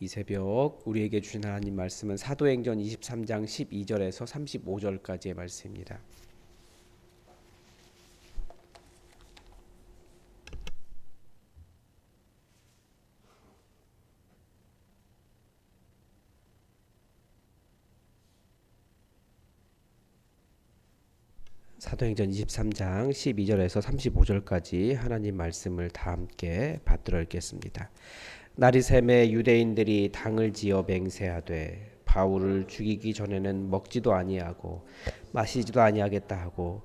이 새벽 우리에게 주신 하나님 말씀은 사도행전 23장 12절에서 35절까지의 말씀입니다. 사도행전 23장 12절에서 35절까지 하나님 말씀을 다 함께 받들어 읽겠습니다. 날이 새매 유대인들이 당을 지어 맹세하되 바울을 죽이기 전에는 먹지도 아니하고 마시지도 아니하겠다 하고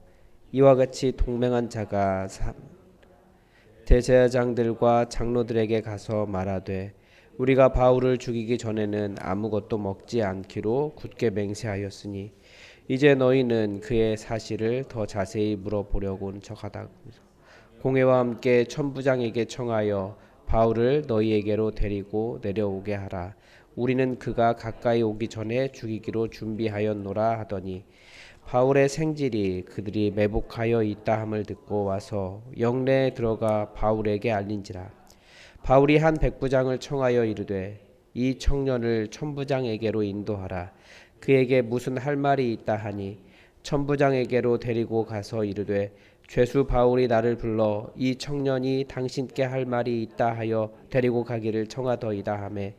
이와 같이 동맹한 자가 대제사장들과 장로들에게 가서 말하되 우리가 바울을 죽이기 전에는 아무것도 먹지 않기로 굳게 맹세하였으니 이제 너희는 그의 사실을 더 자세히 물어보려고 온 척하다. 공회와 함께 천부장에게 청하여 바울을 너희에게로 데리고 내려오게 하라. 우리는 그가 가까이 오기 전에 죽이기로 준비하였노라 하더니 바울의 생질이 그들이 매복하여 있다 함을 듣고 와서 영내에 들어가 바울에게 알린지라. 바울이 한 백부장을 청하여 이르되 이 청년을 천부장에게로 인도하라. 그에게 무슨 할 말이 있다 하니 천부장에게로 데리고 가서 이르되 죄수 바울이 나를 불러 이 청년이 당신께 할 말이 있다 하여 데리고 가기를 청하더이다 하매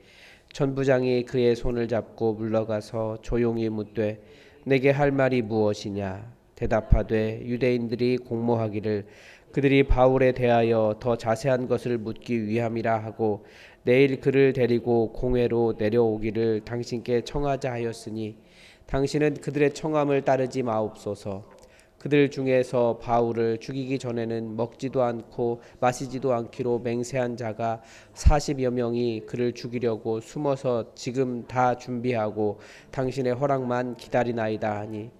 천부장이 그의 손을 잡고 물러가서 조용히 묻되 내게 할 말이 무엇이냐 대답하되 유대인들이 공모하기를 그들이 바울에 대하여 더 자세한 것을 묻기 위함이라 하고 내일 그를 데리고 공회로 내려오기를 당신께 청하자 하였으니 당신은 그들의 청함을 따르지 마옵소서. 그들 중에서 바울을 죽이기 전에는 먹지도 않고 마시지도 않기로 맹세한 자가 40여 명이 그를 죽이려고 숨어서 지금 다 준비하고 당신의 허락만 기다리나이다 하니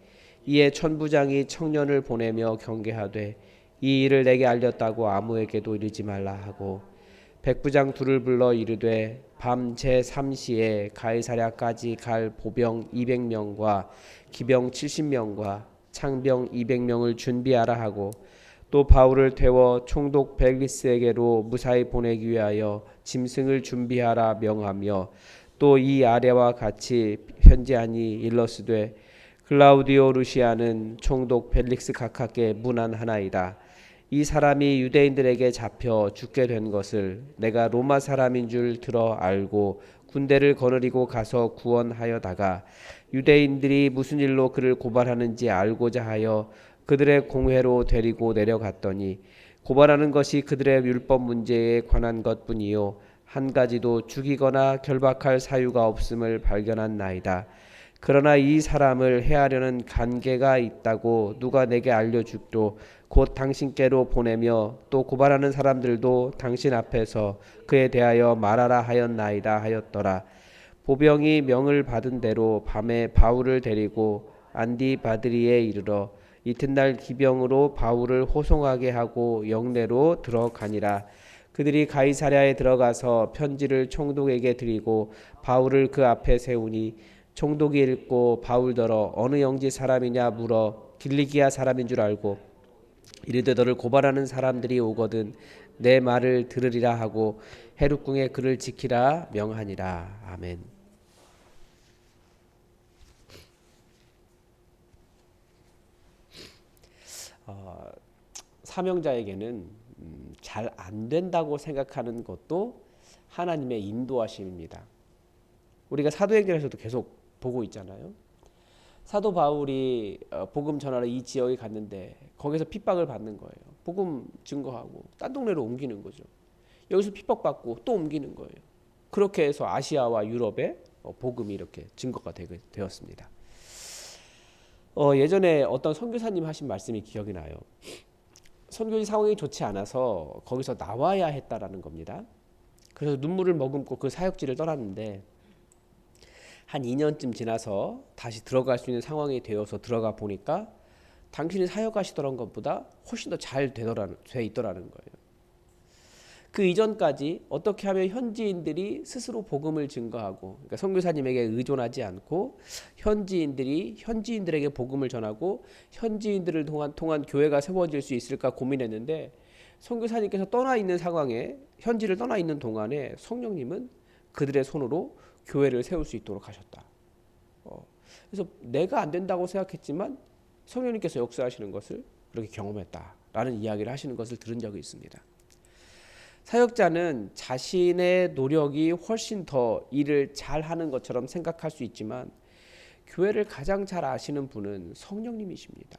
이에 천부장이 청년을 보내며 경계하되 이 일을 내게 알렸다고 아무에게도 이르지 말라 하고 백부장 둘을 불러 이르되 밤 제3시에 가이사랴까지 갈 보병 200명과 기병 70명과 창병 200명을 준비하라 하고 또 바울을 태워 총독 벨리스에게로 무사히 보내기 위하여 짐승을 준비하라 명하며 또 이 아래와 같이 편지하니 일러스되 클라우디오 루시아는 총독 벨릭스 각하께 문안하나이다. 이 사람이 유대인들에게 잡혀 죽게 된 것을 내가 로마 사람인 줄 들어 알고 군대를 거느리고 가서 구원하여다가 유대인들이 무슨 일로 그를 고발하는지 알고자 하여 그들의 공회로 데리고 내려갔더니 고발하는 것이 그들의 율법 문제에 관한 것뿐이요 한 가지도 죽이거나 결박할 사유가 없음을 발견한 나이다. 그러나 이 사람을 해하려는 간계가 있다고 누가 내게 알려주기로 곧 당신께로 보내며 또 고발하는 사람들도 당신 앞에서 그에 대하여 말하라 하였나이다 하였더라. 보병이 명을 받은 대로 밤에 바울을 데리고 안디바드리에 이르러 이튿날 기병으로 바울을 호송하게 하고 영내로 들어가니라. 그들이 가이사랴에 들어가서 편지를 총독에게 드리고 바울을 그 앞에 세우니 총독이 읽고 바울더러 어느 영지 사람이냐 물어 길리기아 사람인 줄 알고 이르되 너를 고발하는 사람들이 오거든 내 말을 들으리라 하고 헤롯궁에 그를 지키라 명하니라. 아멘. 사명자에게는 잘 안 된다고 생각하는 것도 하나님의 인도하심입니다. 우리가 사도행전에서도 계속 보고 있잖아요. 사도 바울이 복음 전하러 이 지역에 갔는데 거기서 핍박을 받는 거예요. 복음 증거하고 딴 동네로 옮기는 거죠. 여기서 핍박받고 또 옮기는 거예요. 그렇게 해서 아시아와 유럽에 복음이 이렇게 증거가 되었습니다. 예전에 어떤 선교사님 하신 말씀이 기억이 나요. 선교지 상황이 좋지 않아서 거기서 나와야 했다라는 겁니다. 그래서 눈물을 머금고 그 사역지를 떠났는데 한 2년쯤 지나서 다시 들어갈 수 있는 상황이 되어서 들어가 보니까 당신이 사역하시던 것보다 훨씬 더 잘 돼 있더라는 거예요. 그 이전까지 어떻게 하면 현지인들이 스스로 복음을 증거하고, 그러니까 선교사님에게 의존하지 않고 현지인들이 현지인들에게 복음을 전하고 현지인들을 통한 교회가 세워질 수 있을까 고민했는데 선교사님께서 떠나 있는 상황에 현지를 떠나 있는 동안에 성령님은 그들의 손으로 교회를 세울 수 있도록 하셨다. 그래서 내가 안 된다고 생각했지만 성령님께서 역사하시는 것을 그렇게 경험했다라는 이야기를 하시는 것을 들은 적이 있습니다. 사역자는 자신의 노력이 훨씬 더 일을 잘하는 것처럼 생각할 수 있지만 교회를 가장 잘 아시는 분은 성령님이십니다.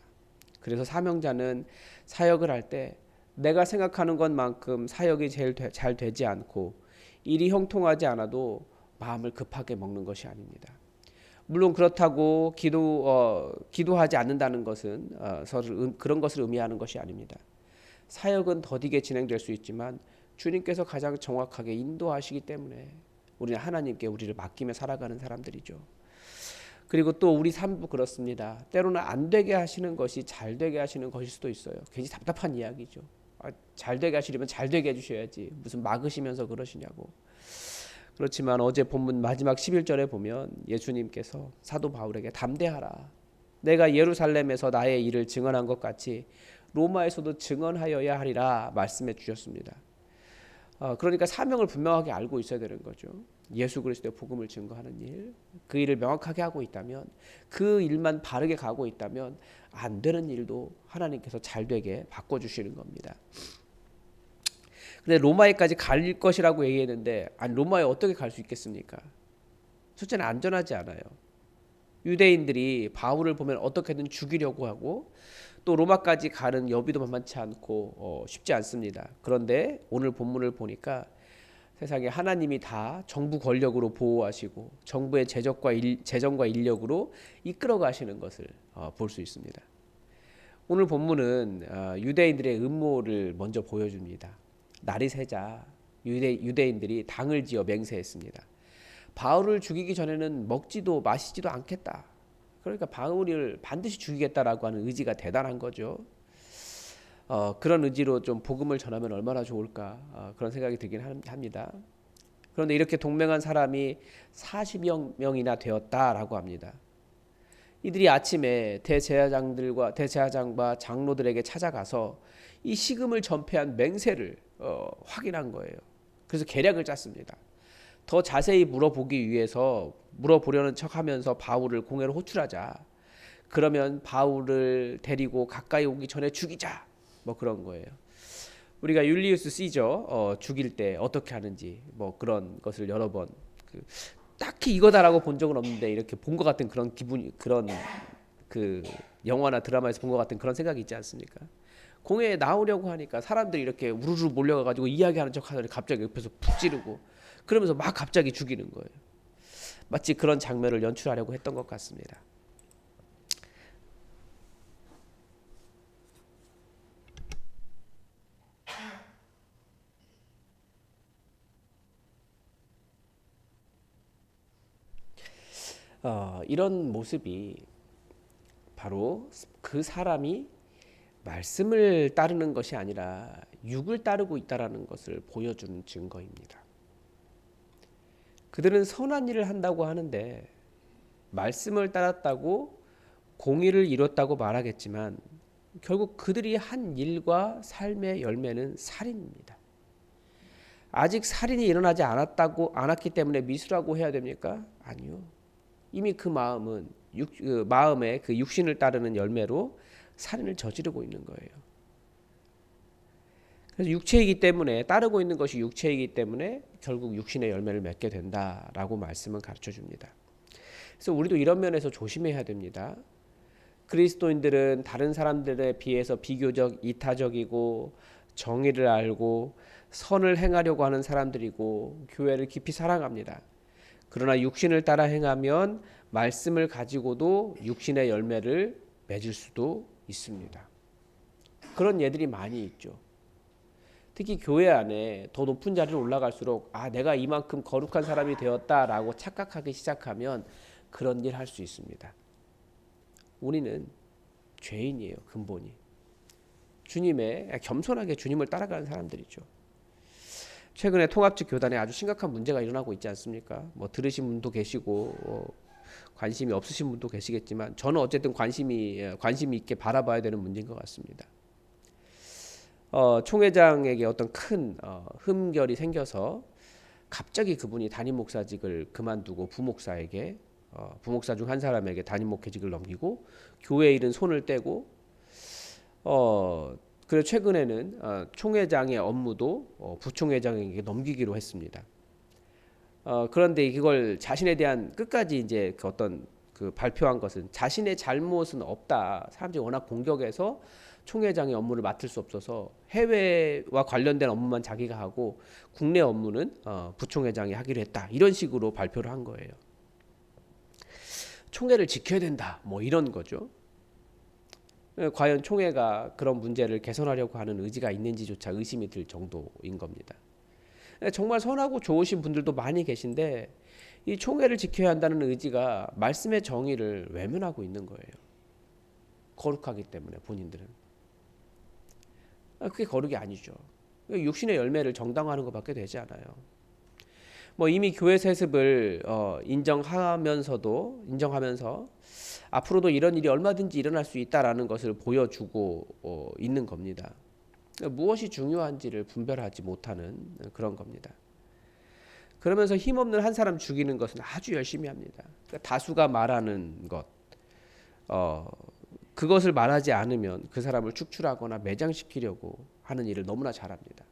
그래서 사명자는 사역을 할 때 내가 생각하는 것만큼 사역이 제일 잘 되지 않고 일이 형통하지 않아도 마음을 급하게 먹는 것이 아닙니다. 물론 그렇다고 기도하지 않는다는 것은 그런 것을 의미하는 것이 아닙니다. 사역은 더디게 진행될 수 있지만 주님께서 가장 정확하게 인도하시기 때문에 우리는 하나님께 우리를 맡기며 살아가는 사람들이죠. 그리고 또 우리 삶도 그렇습니다. 때로는 안 되게 하시는 것이 잘 되게 하시는 것일 수도 있어요. 굉장히 답답한 이야기죠. 잘 되게 하시려면 잘 되게 해주셔야지 무슨 막으시면서 그러시냐고. 그렇지만 어제 본문 마지막 11절에 보면 예수님께서 사도 바울에게 담대하라. 내가 예루살렘에서 나의 일을 증언한 것 같이 로마에서도 증언하여야 하리라 말씀해 주셨습니다. 그러니까 사명을 분명하게 알고 있어야 되는 거죠. 예수 그리스도의 복음을 증거하는 일, 그 일을 명확하게 하고 있다면, 그 일만 바르게 가고 있다면 안 되는 일도 하나님께서 잘 되게 바꿔주시는 겁니다. 근데 로마에까지 갈 것이라고 얘기했는데 로마에 어떻게 갈 수 있겠습니까? 첫째는 안전하지 않아요. 유대인들이 바울을 보면 어떻게든 죽이려고 하고 또 로마까지 가는 여비도 만만치 않고 쉽지 않습니다. 그런데 오늘 본문을 보니까 세상에 하나님이 다 정부 권력으로 보호하시고 정부의 재정과 인력으로 이끌어 가시는 것을 볼 수 있습니다. 오늘 본문은 유대인들의 음모를 먼저 보여줍니다. 날이 새자 유대인들이 당을 지어 맹세했습니다. 바울을 죽이기 전에는 먹지도 마시지도 않겠다. 그러니까 바울을 반드시 죽이겠다라고 하는 의지가 대단한 거죠. 그런 의지로 좀 복음을 전하면 얼마나 좋을까 그런 생각이 들긴 합니다. 그런데 이렇게 동맹한 사람이 40여 명이나 되었다라고 합니다. 이들이 아침에 대제사장과 장로들에게 찾아가서 이 식음을 전폐한 맹세를 확인한 거예요. 그래서 계략을 짰습니다. 더 자세히 물어보려는 척하면서 바울을 공회로 호출하자. 그러면 바울을 데리고 가까이 오기 전에 죽이자. 뭐 그런 거예요. 우리가 율리우스 시저 죽일 때 어떻게 하는지 뭐 그런 것을 여러 번 딱히 이거다라고 본 적은 없는데 이렇게 본 것 같은 그런 그런 영화나 드라마에서 본 것 같은 그런 생각이 있지 않습니까? 공회에 나오려고 하니까 사람들이 이렇게 우르르 몰려가가지고 이야기하는 척하더니 갑자기 옆에서 푹 찌르고 그러면서 막 갑자기 죽이는 거예요. 마치 그런 장면을 연출하려고 했던 것 같습니다. 이런 모습이 바로 그 사람이 말씀을 따르는 것이 아니라 육을 따르고 있다라는 것을 보여주는 증거입니다. 그들은 선한 일을 한다고 하는데 말씀을 따랐다고 공의를 이뤘다고 말하겠지만 결국 그들이 한 일과 삶의 열매는 살인입니다. 아직 살인이 일어나지 않았기 때문에 미수라고 해야 됩니까? 아니요. 이미 그 마음에 그 육신을 따르는 열매로 살인을 저지르고 있는 거예요. 그래서 육체이기 때문에 따르고 있는 것이 육체이기 때문에 결국 육신의 열매를 맺게 된다라고 말씀은 가르쳐 줍니다. 그래서 우리도 이런 면에서 조심해야 됩니다. 그리스도인들은 다른 사람들에 비해서 비교적 이타적이고 정의를 알고 선을 행하려고 하는 사람들이고 교회를 깊이 사랑합니다. 그러나 육신을 따라 행하면 말씀을 가지고도 육신의 열매를 맺을 수도 있습니다. 그런 예들이 많이 있죠. 특히 교회 안에 더 높은 자리를 올라갈수록 내가 이만큼 거룩한 사람이 되었다라고 착각하기 시작하면 그런 일 할 수 있습니다. 우리는 죄인이에요. 근본이. 겸손하게 주님을 따라가는 사람들이죠. 최근에 통합직 교단에 아주 심각한 문제가 일어나고 있지 않습니까? 뭐 들으신 분도 계시고 관심이 없으신 분도 계시겠지만 저는 어쨌든 관심이 있게 바라봐야 되는 문제인 것 같습니다. 총회장에게 어떤 큰 흠결이 생겨서 갑자기 그분이 담임 목사직을 그만두고 부목사 중 한 사람에게 담임 목회직을 넘기고 교회 일은 손을 떼고 그리고 최근에는 총회장의 업무도 부총회장에게 넘기기로 했습니다. 그런데 이걸 자신에 대한 끝까지 이제 그 어떤 그 발표한 것은 자신의 잘못은 없다. 사람들이 워낙 공격해서 총회장의 업무를 맡을 수 없어서 해외와 관련된 업무만 자기가 하고 국내 업무는 부총회장이 하기로 했다. 이런 식으로 발표를 한 거예요. 총회를 지켜야 된다. 뭐 이런 거죠. 과연 총회가 그런 문제를 개선하려고 하는 의지가 있는지조차 의심이 들 정도인 겁니다. 정말 선하고 좋으신 분들도 많이 계신데 이 총회를 지켜야 한다는 의지가 말씀의 정의를 외면하고 있는 거예요. 거룩하기 때문에 본인들은. 그게 거룩이 아니죠. 육신의 열매를 정당화하는 것밖에 되지 않아요. 뭐 이미 교회 세습을 인정하면서 앞으로도 이런 일이 얼마든지 일어날 수 있다라는 것을 보여주고 있는 겁니다. 무엇이 중요한지를 분별하지 못하는 그런 겁니다. 그러면서 힘없는 한 사람 죽이는 것은 아주 열심히 합니다. 그러니까 다수가 말하는 것, 그것을 말하지 않으면 그 사람을 축출하거나 매장시키려고 하는 일을 너무나 잘합니다.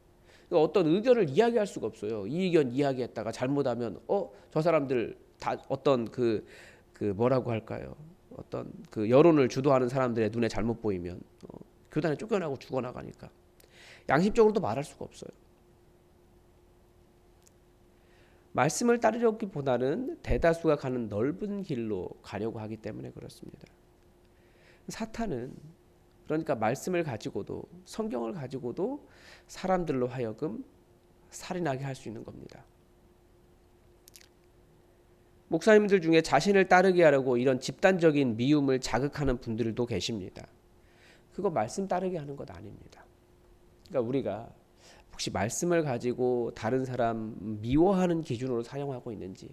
그러니까 어떤 의견을 이야기할 수가 없어요. 이 의견 이야기했다가 잘못하면 저 사람들 다 어떤 그 뭐라고 할까요? 어떤 그 여론을 주도하는 사람들의 눈에 잘못 보이면 교단에 쫓겨나고 죽어나가니까 양심적으로도 말할 수가 없어요. 말씀을 따르려기보다는 대다수가 가는 넓은 길로 가려고 하기 때문에 그렇습니다. 사탄은 그러니까 말씀을 가지고도 성경을 가지고도 사람들로 하여금 살인하게 할 수 있는 겁니다. 목사님들 중에 자신을 따르게 하려고 이런 집단적인 미움을 자극하는 분들도 계십니다. 그거 말씀 따르게 하는 것 아닙니다. 그러니까 우리가 혹시 말씀을 가지고 다른 사람 미워하는 기준으로 사용하고 있는지,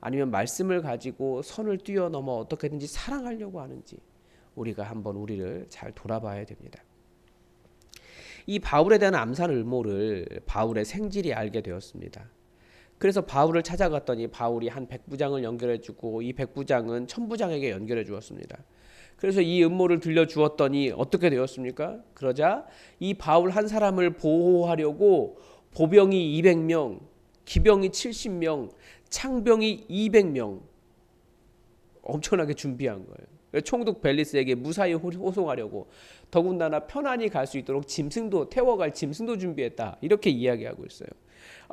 아니면 말씀을 가지고 선을 뛰어넘어 어떻게든지 사랑하려고 하는지 우리가 한번 우리를 잘 돌아봐야 됩니다. 이 바울에 대한 암살 음모를 바울의 생질이 알게 되었습니다. 그래서 바울을 찾아갔더니 바울이 한 백부장을 연결해주고 이 백부장은 천부장에게 연결해 주었습니다. 그래서 이 음모를 들려주었더니 어떻게 되었습니까? 그러자 이 바울 한 사람을 보호하려고 보병이 200명, 기병이 70명, 창병이 200명 엄청나게 준비한 거예요. 총독 벨리스에게 무사히 호송하려고, 더군다나 편안히 갈 수 있도록 태워갈 짐승도 준비했다. 이렇게 이야기하고 있어요.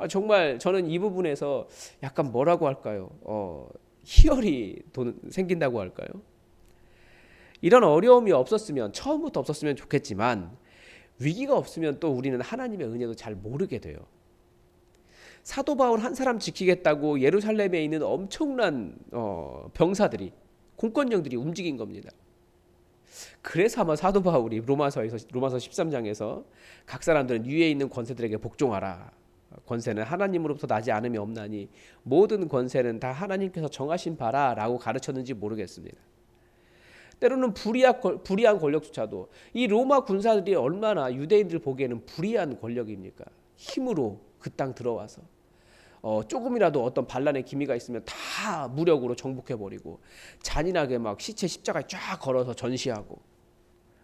정말 저는 이 부분에서 약간 뭐라고 할까요? 희열이 생긴다고 할까요? 이런 어려움이 처음부터 없었으면 좋겠지만 위기가 없으면 또 우리는 하나님의 은혜도 잘 모르게 돼요. 사도 바울 한 사람 지키겠다고 예루살렘에 있는 엄청난 병사들이, 공권력들이 움직인 겁니다. 그래서 아마 사도 바울이 로마서 13장에서 각 사람들은 위에 있는 권세들에게 복종하라. 권세는 하나님으로부터 나지 않음이 없나니 모든 권세는 다 하나님께서 정하신 바라라고 가르쳤는지 모르겠습니다. 때로는 불의한 권력조차도, 이 로마 군사들이 얼마나 유대인들 보기에는 불의한 권력입니까? 힘으로 그 땅 들어와서 조금이라도 어떤 반란의 기미가 있으면 다 무력으로 정복해버리고 잔인하게 막 시체 십자가에 쫙 걸어서 전시하고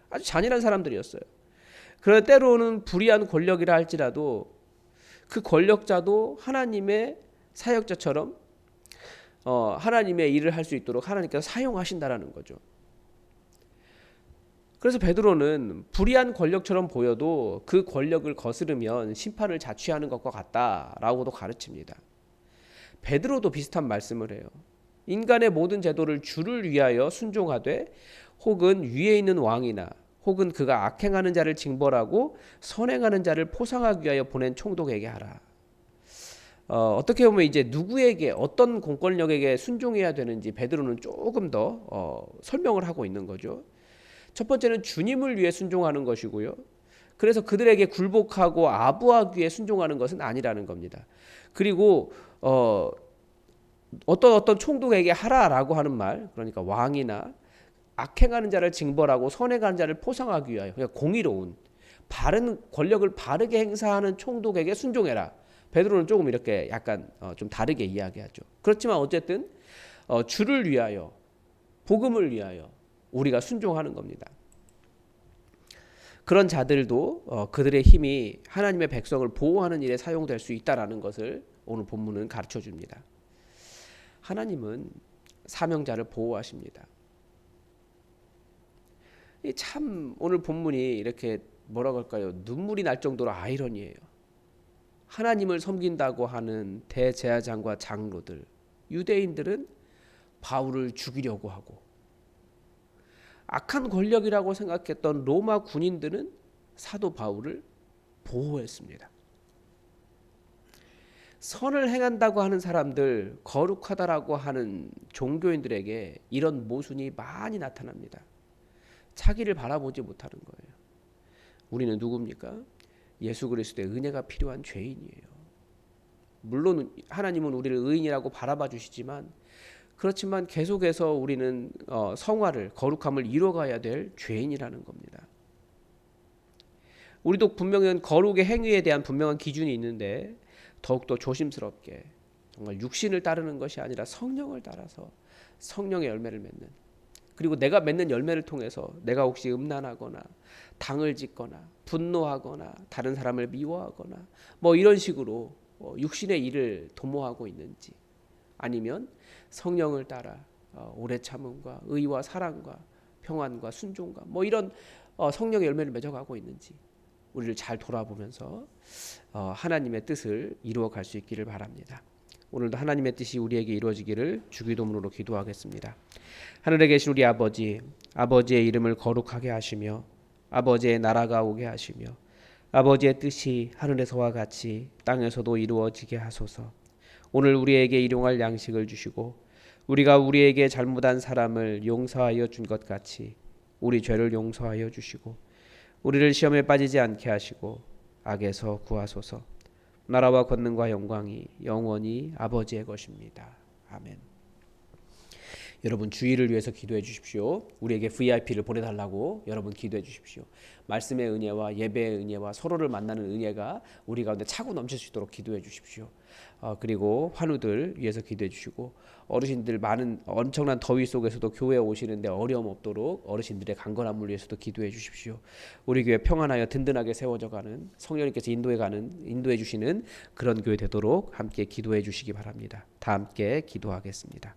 아주 잔인한 사람들이었어요. 그런데 때로는 불의한 권력이라 할지라도 그 권력자도 하나님의 사역자처럼 하나님의 일을 할 수 있도록 하나님께서 사용하신다라는 거죠. 그래서 베드로는 불의한 권력처럼 보여도 그 권력을 거스르면 심판을 자취하는 것과 같다라고도 가르칩니다. 베드로도 비슷한 말씀을 해요. 인간의 모든 제도를 주를 위하여 순종하되 혹은 위에 있는 왕이나 혹은 그가 악행하는 자를 징벌하고 선행하는 자를 포상하기 위하여 보낸 총독에게 하라. 어떻게 보면 이제 누구에게 어떤 공권력에게 순종해야 되는지 베드로는 조금 더 설명을 하고 있는 거죠. 첫 번째는 주님을 위해 순종하는 것이고요. 그래서 그들에게 굴복하고 아부하기 위해 순종하는 것은 아니라는 겁니다. 그리고 어떤 총독에게 하라라고 하는 말, 그러니까 왕이나 악행하는 자를 징벌하고 선행하는 자를 포상하기 위하여, 그러니까 공의로운 바른 권력을 바르게 행사하는 총독에게 순종해라. 베드로는 조금 이렇게 약간 좀 다르게 이야기하죠. 그렇지만 어쨌든 주를 위하여, 복음을 위하여 우리가 순종하는 겁니다. 그런 자들도 그들의 힘이 하나님의 백성을 보호하는 일에 사용될 수 있다라는 것을 오늘 본문은 가르쳐 줍니다. 하나님은 사명자를 보호하십니다. 참 오늘 본문이 이렇게 뭐라고 할까요? 눈물이 날 정도로 아이러니해요. 하나님을 섬긴다고 하는 대제사장과 장로들, 유대인들은 바울을 죽이려고 하고, 악한 권력이라고 생각했던 로마 군인들은 사도 바울을 보호했습니다. 선을 행한다고 하는 사람들, 거룩하다라고 하는 종교인들에게 이런 모순이 많이 나타납니다. 자기를 바라보지 못하는 거예요. 우리는 누굽니까? 예수 그리스도의 은혜가 필요한 죄인이에요. 물론 하나님은 우리를 의인이라고 바라봐 주시지만, 그렇지만 계속해서 우리는 성화를, 거룩함을 이뤄가야 될 죄인이라는 겁니다. 우리도 분명한 거룩의 행위에 대한 분명한 기준이 있는데 더욱더 조심스럽게 정말 육신을 따르는 것이 아니라 성령을 따라서 성령의 열매를 맺는, 그리고 내가 맺는 열매를 통해서 내가 혹시 음란하거나 당을 짓거나 분노하거나 다른 사람을 미워하거나 뭐 이런 식으로 육신의 일을 도모하고 있는지, 아니면 성령을 따라 오래 참음과 의와 사랑과 평안과 순종과 뭐 이런 성령의 열매를 맺어가고 있는지 우리를 잘 돌아보면서 하나님의 뜻을 이루어갈 수 있기를 바랍니다. 오늘도 하나님의 뜻이 우리에게 이루어지기를 주기도문으로 기도하겠습니다. 하늘에 계신 우리 아버지, 아버지의 이름을 거룩하게 하시며 아버지의 나라가 오게 하시며 아버지의 뜻이 하늘에서와 같이 땅에서도 이루어지게 하소서. 오늘 우리에게 일용할 양식을 주시고 우리가 우리에게 잘못한 사람을 용서하여 준 것 같이 우리 죄를 용서하여 주시고 우리를 시험에 빠지지 않게 하시고 악에서 구하소서. 나라와 권능과 영광이 영원히 아버지의 것입니다. 아멘. 여러분 주일을 위해서 기도해 주십시오. 우리에게 VIP를 보내달라고 여러분 기도해 주십시오. 말씀의 은혜와 예배의 은혜와 서로를 만나는 은혜가 우리 가운데 차고 넘칠 수 있도록 기도해 주십시오. 그리고 환우들 위해서 기도해 주시고, 어르신들 많은 엄청난 더위 속에서도 교회에 오시는데 어려움 없도록 어르신들의 강건함을 위해서도 기도해 주십시오. 우리 교회 평안하여 든든하게 세워져가는, 성령님께서 인도해 주시는 그런 교회 되도록 함께 기도해 주시기 바랍니다. 다 함께 기도하겠습니다.